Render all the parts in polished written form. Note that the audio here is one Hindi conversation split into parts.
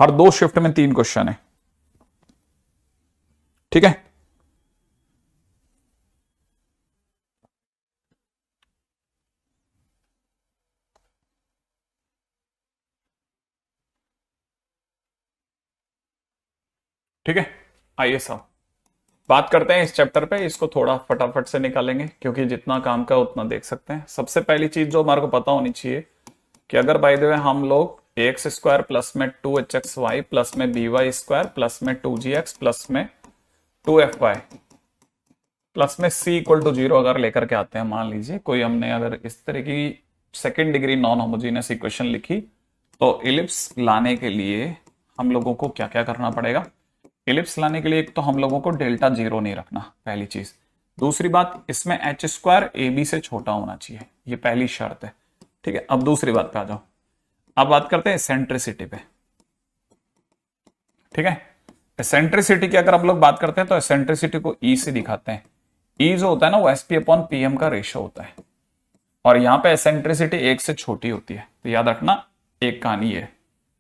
हर 2 शिफ्ट में 3 क्वेश्चन है, ठीक है। ठीक है, आइए सब बात करते हैं इस चैप्टर पे। इसको थोड़ा फटाफट से निकालेंगे क्योंकि जितना काम का उतना देख सकते हैं। सबसे पहली चीज जो हमारे को पता होनी चाहिए कि अगर बाय द वे हम लोग ax स्क्वायर प्लस में 2hxy प्लस में by स्क्वायर प्लस में 2gx प्लस में 2fy प्लस में c इक्वल टू 0 अगर लेकर के आते हैं, मान लीजिए कोई हमने अगर इस तरह की second degree non homogeneous equation लिखी, तो इलिप्स लाने के लिए हम लोगों को क्या क्या करना पड़ेगा। इलिप्स लाने के लिए एक तो हम लोगों को डेल्टा 0 नहीं रखना, पहली चीज। दूसरी बात, इसमें h स्क्वायर ab से छोटा होना चाहिए, ये पहली शर्त है, ठीक है। अब दूसरी बात पे आ जाओ। अब बात करते हैं एसेंट्रिसिटी पे, ठीक है। एसेंट्रिसिटी की अगर हम लोग बात करते हैं तो एसेंट्रिसिटी को E से दिखाते हैं। E जो होता है ना वो SP/PM का रेशियो होता है, और यहां पे एसेंट्रिसिटी 1 से छोटी होती है, तो याद रखना एक कहानी है।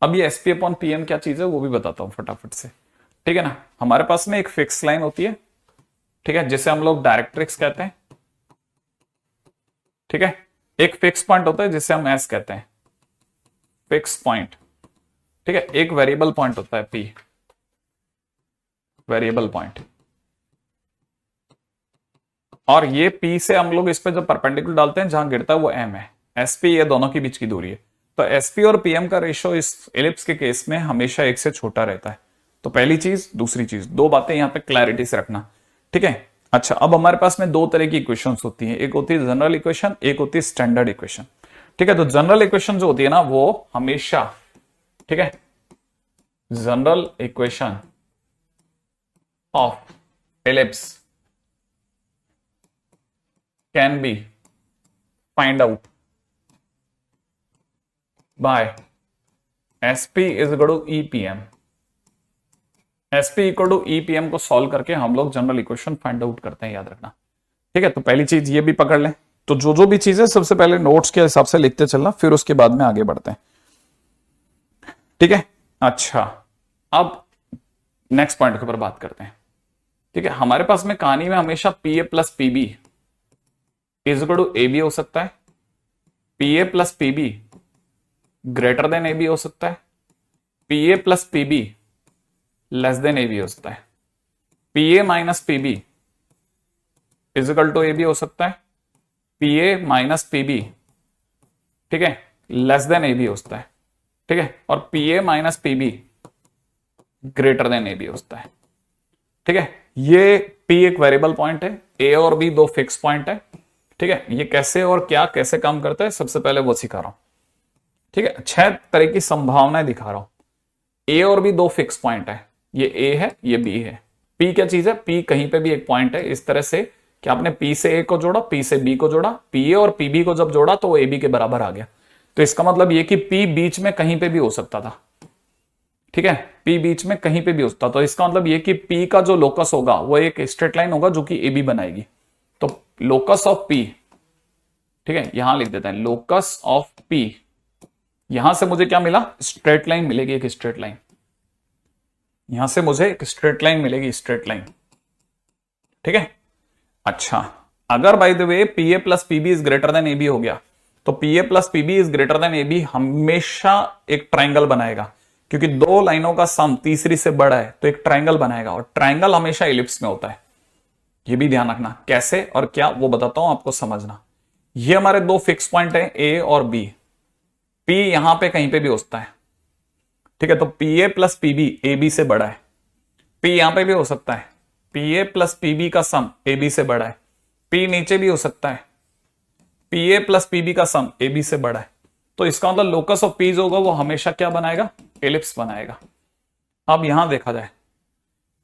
अब ये SP/PM क्या चीज है वो भी बताता हूं फटाफट से, ठीक है ना। हमारे पास में एक फिक्स लाइन होती है, ठीक है, जिसे हम लोग डायरेक्ट्रिक्स कहते हैं, ठीक है। एक फिक्स पॉइंट होता है जिसे हम एस कहते हैं, फिक्स पॉइंट, ठीक है। एक वेरिएबल पॉइंट होता है P, वेरिएबल पॉइंट, और ये P से हम लोग इस पे जो परपेंडिकुलर डालते हैं जहां गिरता है वो M है। SP ये दोनों के बीच की दूरी है, तो SP और PM का रेशियो इस एलिप्स के केस में हमेशा 1 से छोटा रहता है। तो पहली चीज, दूसरी चीज, 2 बातें यहां पे क्लैरिटी से रखना, ठीक है। अच्छा, अब हमारे पास में 2 तरह की इक्वेशंस होती हैं, एक होती है जनरल इक्वेशन, एक होती है स्टैंडर्ड इक्वेशन, ठीक है। तो जनरल इक्वेशन जो होती है ना वो हमेशा, ठीक है, general equation of ellipse can be find out by SP is equal to EPM। SP equal to EPM को सॉल्व करके हम लोग जनरल इक्वेशन फाइंड आउट करते हैं, याद रखना, ठीक है। तो पहली चीज ये भी पकड़ लें। तो जो भी चीजें सबसे पहले नोट्स के हिसाब से लिखते चलना, फिर उसके बाद में आगे बढ़ते हैं, ठीक है। अच्छा, अब नेक्स्ट पॉइंट के ऊपर बात करते हैं, ठीक है। हमारे पास में कहानी में हमेशा PA plus PB is equal to AB हो सकता है, PA plus PB greater than AB हो सकता है, PA plus PB less than AB हो सकता है, PA minus PB is equal to AB हो सकता है, PA माइनस PB, ठीक है, लेस देन AB हो सकता है, ठीक है, और PA minus PB greater than AB हो सकता है, ठीक है। ये P एक वेरिएबल पॉइंट है, A और B 2 फिक्स पॉइंट है, ठीक है। ये कैसे और क्या कैसे काम करता है सबसे पहले वो सिखा रहा हूं, ठीक है। 6 तरह की संभावनाएं दिखा रहा हूं। A और B 2 फिक्स पॉइंट है, ये A है ये B है। P क्या चीज है, P कहीं पे भी एक पॉइंट है, इस तरह से कि आपने P से A को जोड़ा, P से B को जोड़ा, PA और PB को जब जोड़ा तो वो AB के बराबर आ गया। तो इसका मतलब ये कि P बीच में कहीं पे भी हो सकता था, ठीक है, P बीच में कहीं पे भी हो सकता। तो इसका मतलब ये कि P का जो लोकस होगा वो एक स्ट्रेट लाइन होगा जो कि AB बनाएगी। तो लोकस ऑफ P, ठीक है, यहां लिख देते हैं लोकस ऑफ P। यहां से मुझे क्या मिला, स्ट्रेट लाइन मिलेगी, एक स्ट्रेट लाइन। यहां से मुझे एक स्ट्रेट लाइन मिलेगी, स्ट्रेट लाइन, ठीक है। अच्छा, अगर by the way PA plus PB is greater than AB हो गया, तो PA plus PB is greater than AB हमेशा एक ट्राइंगल बनाएगा, क्योंकि 2 लाइनों का सम तीसरी से बड़ा है तो एक ट्राइंगल बनाएगा, और ट्राइंगल हमेशा इलिप्स में होता है। ये भी ध्यान रखना, कैसे और क्या वो बताता हूं आपको समझना। ये हमारे 2 फिक्स पॉइंट है A और B। P यहां पे कहीं पे भी हो सकता है, ठीक है। तो PA प्लस PB AB से बड़ा है, P यहां पे भी हो सकता है, PA प्लस PB का सम AB से बड़ा है, P नीचे भी हो सकता है, PA प्लस PB का सम AB से बड़ा है। तो इसका मतलब लोकस ऑफ P जो होगा वो हमेशा क्या बनाएगा, एलिप्स बनाएगा। अब यहां देखा जाए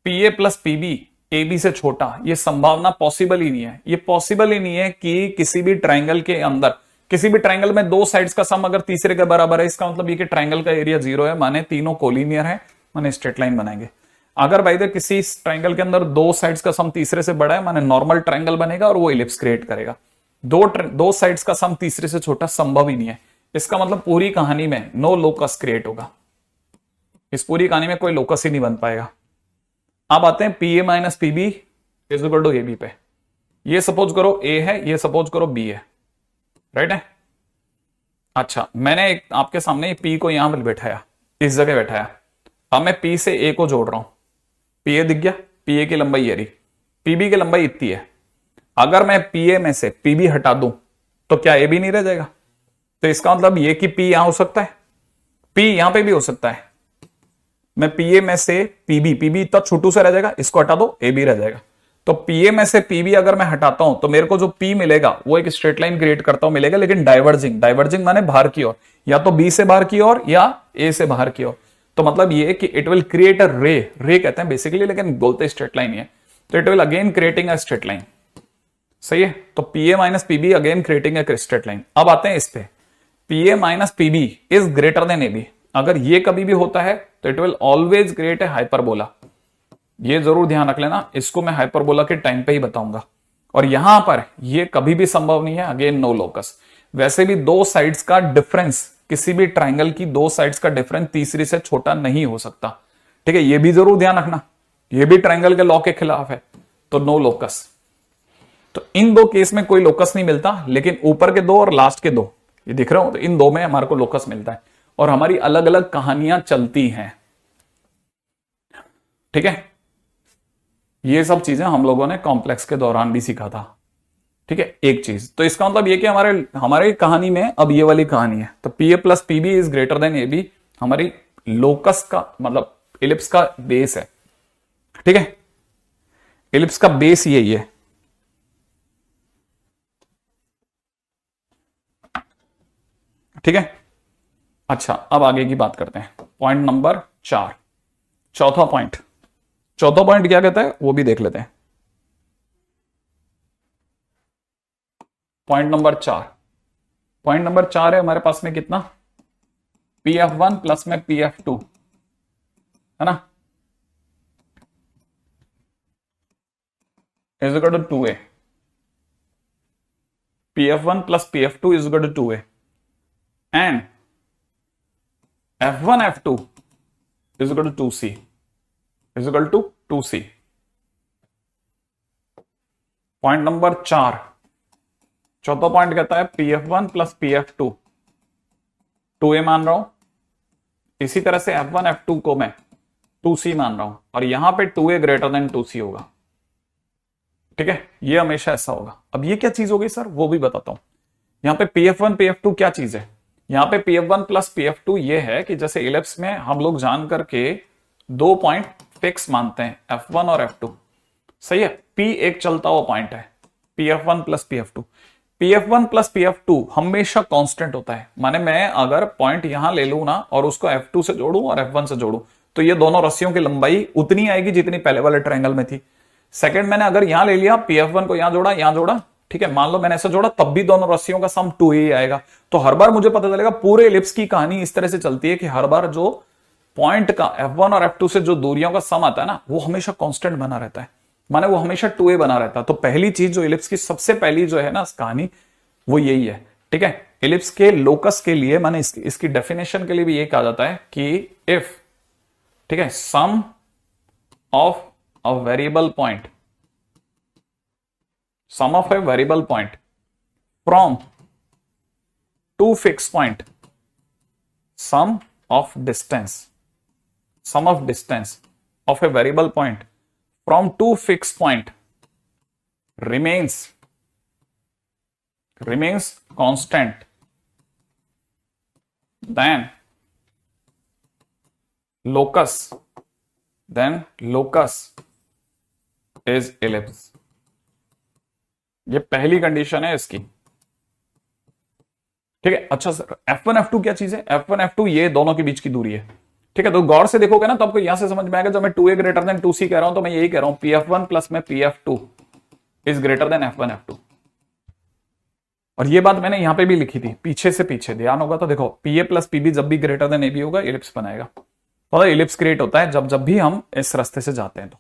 PA प्लस PB AB से छोटा, ये संभावना पॉसिबल ही नहीं है। ये पॉसिबल ही नहीं है कि किसी भी ट्राइंगल के अंदर, किसी भी ट्राइंगल में 2 साइड्स का सम अगर तीसरे के बराबर है, इसका मतलब ये कि ट्राइंगल का एरिया 0 है, माने तीनों कोलिनियर है, माने स्ट्रेट लाइन बनाएंगे। अगर बाय द किसी ट्राइंगल के अंदर 2 साइड्स का सम तीसरे से बड़ा है, माने नॉर्मल ट्राइंगल बनेगा और वो इलिप्स क्रिएट करेगा। 2 साइड्स का सम तीसरे से छोटा संभव ही नहीं है। इसका मतलब पूरी कहानी में नो लोकस क्रिएट होगा, इस पूरी कहानी में कोई लोकस ही नहीं बन पाएगा। अब आते हैं P A minus P B is equal to A B पे। ये सपोज करो ए है, ये सपोज करो बी है, राइट है। अच्छा, मैंने एक आपके सामने पी को यहां पर बैठाया, इस जगह बैठाया। अब मैं पी से ए को जोड़ रहा हूं, पी ए दिख गया, पी ए की लंबाई ये रही, पी बी की लंबाई इतनी है। अगर मैं पी ए में से पी बी हटा दूं तो क्या ए बी नहीं रह जाएगा? तो इसका मतलब ये कि पी यहां हो सकता है, पी यहां पे भी हो सकता है। मैं पीए में से पीबी, पीबी इतना छोटू सा रह जाएगा, इसको हटा दो, ए बी रह जाएगा। तो पीए में से पीबी अगर मैं हटाता हूं तो मेरे को जो पी मिलेगा वो एक स्ट्रेट लाइन क्रिएट करता हूं मिलेगा, लेकिन डाइवर्जिंग, डाइवर्जिंग माने बाहर की ओर, या तो बी से बाहर की ओर या ए से बाहर की ओर। तो मतलब ये कि इट विल क्रिएट अ रे, रे कहते हैं बेसिकली, लेकिन बोलते स्ट्रेट लाइन ही है। तो it will again creating a straight line, सही है। तो PA minus PB again creating a straight line. अब आते हैं इस पे, PA minus PB is greater than A B. अगर ये कभी भी होता है तो it will always create a hyperbola. ये जरूर ध्यान रख लेना, इसको मैं हाइपरबोला के टाइम पे ही बताऊंगा। और यहां पर ये कभी भी संभव नहीं है, अगेन नो लोकस। वैसे भी दो साइड्स का डिफरेंस, किसी भी ट्राइंगल की दो साइड्स का डिफरेंस तीसरी से छोटा नहीं हो सकता, ठीक है। ये भी जरूर ध्यान रखना, ये भी ट्राइंगल के लॉ के खिलाफ है, तो नो लोकस। तो इन दो केस में कोई लोकस नहीं मिलता, लेकिन ऊपर के दो और लास्ट के दो, ये दिख रहे हो, तो इन दो में हमारे को लोकस मिलता है। और हमारी अलग अलग कहानियां चलती हैं, ठीक है। ये सब चीजें हम लोगों ने कॉम्प्लेक्स के दौरान भी सीखा था, ठीक है। एक चीज तो इसका मतलब ये कि हमारे हमारी कहानी में अब ये वाली कहानी है। तो P A plus P B is greater than A B हमारी लोकस का मतलब इलिप्स का बेस है, ठीक है। इलिप्स का बेस यही है, ठीक है। अच्छा, अब आगे की बात करते हैं, पॉइंट नंबर 4, चौथा पॉइंट। चौथा पॉइंट क्या कहता है वो भी देख लेते हैं। पॉइंट नंबर 4, पॉइंट नंबर 4 है हमारे पास में कितना, पी एफ वन प्लस में पी एफ टू, है ना, is equal to 2a। P F one plus P F two is equal to 2a and F1 F2 is equal to 2C is equal to 2C। Point number 4, चौथा पॉइंट कहता है PF1 प्लस PF2 2A मान रहा हूं, इसी तरह से F1 F2 को मैं 2C मान रहा हूं, और यहां पे 2A ग्रेटर देन 2C होगा, ठीक है। ये हमेशा ऐसा होगा। अब ये क्या चीज होगी सर, वो भी बताता हूं। यहां पे PF1 PF2 क्या चीज है, यहां पे PF1 प्लस PF2 ये है कि जैसे इलिप्स में हम लोग जान करके दो पॉइंट फिक्स मानते हैं, F1 और F2, सही है। P एक चलता हुआ पॉइंट है, PF1 plus PF2। PF1 plus PF2 हमेशा कांस्टेंट होता है, माने मैं अगर पॉइंट यहां ले लू ना और उसको F2 से जोड़ू और F1 से जोड़ू तो ये दोनों रस्सियों की लंबाई उतनी आएगी जितनी पहले वाले ट्रायंगल में थी। सेकंड, मैंने अगर यहां ले लिया, PF1 को यहां जोड़ा, यहां जोड़ा, ठीक है, मान लो मैंने ऐसा जोड़ा, तब भी दोनों रस्सियों का सम 2 ही आएगा। तो हर बार मुझे पता चलेगा, पूरे इलिप्स की कहानी इस तरह से चलती है कि हर बार जो पॉइंट का F1 और F2 से जो दूरियों का सम आता है ना, वो हमेशा कांस्टेंट बना रहता है, माने वो हमेशा 2a बना रहता है। तो पहली चीज जो इलिप्स की सबसे पहली जो है ना कहानी, वो यही है, ठीक है। इलिप्स के लोकस के लिए माने इसकी डेफिनेशन के लिए भी ये कहा जाता है कि इफ, ठीक है, sum of a variable point, sum of a variable point from two fixed point, sum of distance of a variable point from two fixed point remains constant, then locus is ellipse। ये पहली कंडीशन है इसकी, ठीक है। अच्छा सर, F1 F2 क्या चीज है, F1 F2 ये दोनों के बीच की दूरी है, ठीक है। तो गौर से देखोगे ना तो आपको यहां से समझ में आएगा, जब मैं 2a ग्रेटर देन 2c कह रहा हूं तो मैं यही कह रहा हूं PF1 प्लस में PF2 is greater then F1 F2। और ये बात मैंने यहां पे भी लिखी थी, पीछे से पीछे ध्यान होगा तो देखो, PA प्लस PB जब भी ग्रेटर देन AB होगा, इलिप्स बनाएगा। तो इलिप्स क्रिएट होता है जब भी हम इस रास्ते से जाते हैं। तो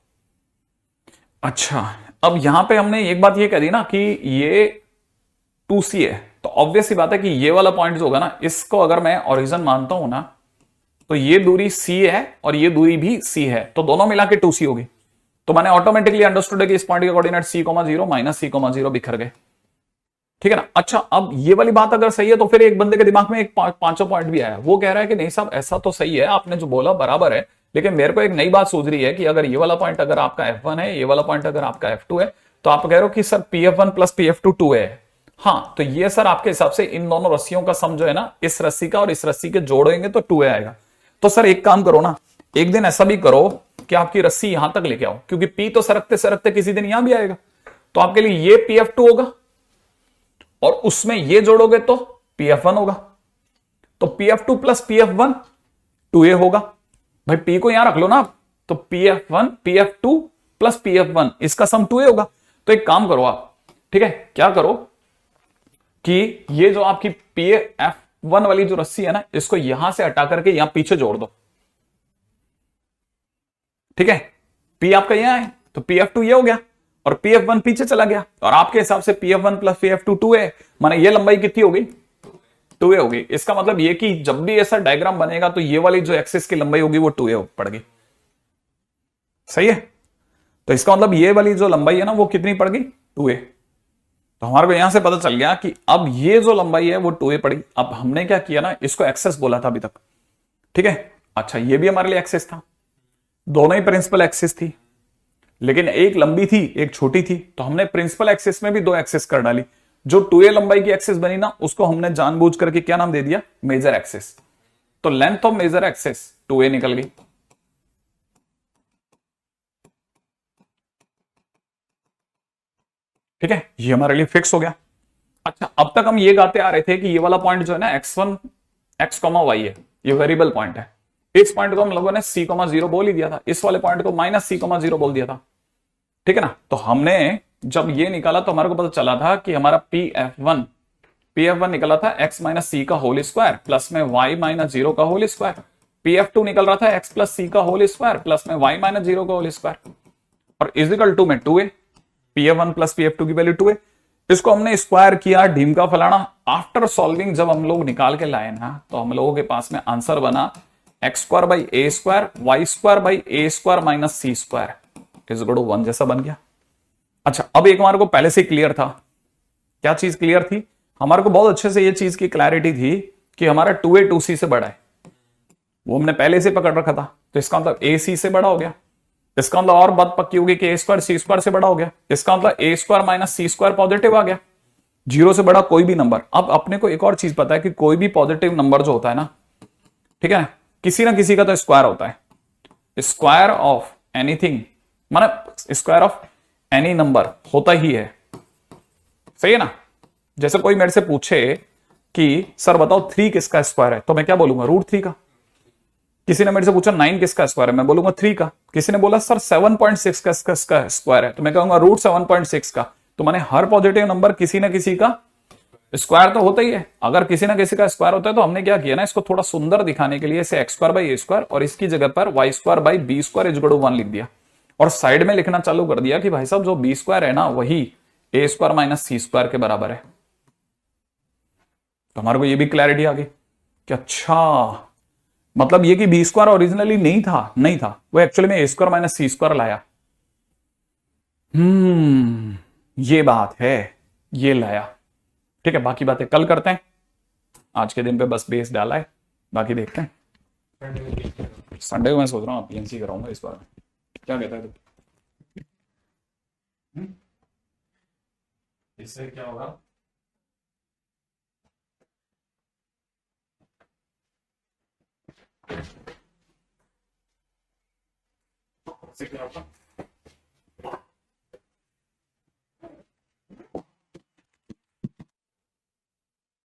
अच्छा, अब यहां पे हमने एक बात ये कह दी ना कि ये 2C है, तो ऑब्वियस सी बात है कि ये वाला पॉइंट जो होगा ना, इसको अगर मैं ओरिजिन मानता हूं ना, तो ये दूरी c है और ये दूरी भी c है, तो दोनों मिला के 2c होगी। तो मैंने ऑटोमेटिकली अंडरस्टूड है कि इस पॉइंट के कोऑर्डिनेट c,0 माइनस c,0 बिखर गए। ठीक है ना। अच्छा, अब ये वाली बात अगर सही है तो फिर एक बंदे के दिमाग में एक पांचों पॉइंट भी आया, वो कह रहा है कि नहीं साहब ऐसा तो सही है, आपने जो बोला बराबर है, लेकिन मेरे को एक नई बात सूझ रही है कि अगर ये वाला पॉइंट अगर आपका F1 है, ये वाला पॉइंट अगर आपका F2 है, तो आप कह रहे हो कि सर PF1 प्लस PF2 2 है। हाँ, तो ये सर आपके हिसाब से इन दोनों रस्सियों का सम जो है ना, इस रस्सी का और इस रस्सी के जोड़ेंगे तो 2a आएगा। तो सर एक काम करो ना, एक दिन ऐसा भी करो कि आपकी रस्सी यहां तक लेके आओ, क्योंकि P तो सरकते सरकते किसी दिन यहां भी आएगा। तो आपके लिए ये PF2 होगा और उसमें ये जोड़ोगे तो PF1 होगा। तो PF2 प्लस PF1 2a होगा। भाई P को यहां रख लो ना आप, तो PF1 PF2 प्लस PF1 इसका सम 2a होगा। तो एक काम करो आप, ठीक है, क्या करो कि ये जो आपकी PF1 वाली जो रस्सी है ना, इसको यहां से हटा करके यहां पीछे जोड़ दो। ठीक है, P आपका यहां है तो PF2 ये हो गया और PF1 पीछे चला गया, और आपके हिसाब से PF1 प्लस PF2 2a, माने ये लंबाई कितनी हो गई, 2a होगी। इसका मतलब ये कि जब भी ऐसा डायग्राम बनेगा तो ये वाली जो एक्सिस की लंबाई होगी वो 2a पड़ गई। सही है। तो इसका मतलब ये वाली जो लंबाई है ना वो कितनी पड़ गई, 2a। तो हमारे को यहां से पता चल गया कि अब ये जो लंबाई है वो 2a पड़ी। अब हमने क्या किया ना, इसको एक्सेस बोला था अभी तक। ठीक है। अच्छा, ये भी हमारे लिए एक्सेस था, दोनों ही प्रिंसिपल एक्सिस थी, लेकिन एक लंबी थी एक छोटी थी, तो हमने प्रिंसिपल एक्सिस में भी दो एक्सिस कर डाली। जो 2a लंबाई की एक्सिस बनी ना, उसको हमने जानबूझ करके क्या नाम दे दिया, मेजर एक्सिस। तो length of major axis 2a निकल गई। ठीक है, ये हमारे लिए फिक्स हो गया। अच्छा, अब तक हम ये गाते आ रहे थे कि ये वाला पॉइंट जो है ना x1 x,y है, ये वेरिएबल पॉइंट है। इस पॉइंट को हम लोगों ने c,0 बोल ही दिया था, इस वाले पॉइंट को माइनस c,0 बोल दिया था। ठीक है ना। तो हमने जब ये निकाला तो हमारे को पता चला था कि हमारा PF1 निकला था x माइनस सी का होल स्क्वायर प्लस में y माइनस 0 का होल स्क्वायर। PF2 निकल रहा था x प्लस सी का होल स्क्वायर प्लस में y माइनस 0 का होल स्क्वायर, और इजिकल टू में 2a। PF1 प्लस PF2 की वैल्यू 2a। इसको हमने स्क्वायर किया, ढीम का फलाना। आफ्टर सॉल्विंग जब हम लोग निकाल के लाए ना, तो हम लोगों के पास में आंसर बना X square by A square Y square by A square minus C square is equal to 1 जैसा बन गया। अच्छा, अब एक हमारे को पहले से क्लियर था, क्या चीज क्लियर थी, हमारे को बहुत अच्छे से ये चीज की क्लैरिटी थी कि हमारा 2a 2c से बड़ा है, वो हमने पहले से पकड़ रखा था। तो इसका मतलब a c से बड़ा हो गया। इसका मतलब और बात पक्की होगी कि a स्क्वायर सी स्क्वायर से बड़ा हो गया। इसका मतलब a square minus C square positive आ गया, जीरो से बड़ा कोई भी नंबर। अब अपने को एक और चीज पता है कि कोई भी पॉजिटिव नंबर जो होता है ना, ठीक है, किसी ना किसी का तो स्क्वायर होता है। स्क्वायर ऑफ एनीथिंग माने स्क्वायर ऑफ एनी नंबर होता ही है। सही है ना। जैसे कोई मेरे से पूछे कि सर बताओ 3 किसका स्क्वायर है, तो मैं क्या बोलूंगा, √3 का। किसी ने मेरे से पूछा 9 किसका स्क्वायर है, मैं बोलूंगा 3 का। किसी ने बोला सर 7.6 का स्क्वायर है, तो मैं कहूंगा √7.6 का। तो माने हर पॉजिटिव नंबर किसी ना किसी का स्क्वायर तो होता ही है। अगर किसी ना किसी का स्क्वायर होता है तो हमने क्या किया ना, इसको थोड़ा सुंदर दिखाने के लिए इसे X square by A square और इसकी जगह पर Y square by B square is equal to 1 लिख दिया, और साइड में लिखना चालू कर दिया कि भाई साहब जो बी स्क्वायर है ना वही ए स्क्वायर माइनस सी स्क्वायर के बराबर है। तो हमारे को ये भी क्लैरिटी आ गई कि अच्छा, मतलब ये कि बी स्क्वायर ओरिजिनली नहीं था, वो एक्चुअली में ए स्क्वायर माइनस सी स्क्वायर लाया। ये बात है, ये लाया। ठीक है, बाकी बातें कल करते हैं, आज के दिन पे बस बेस डाला है, बाकी देखते हैं। संडे को मैं सोच रहा हूँ पीएनसी कराऊंगा इस बार में, क्या कहता है तू? इससे क्या होगा, इससे क्या होगा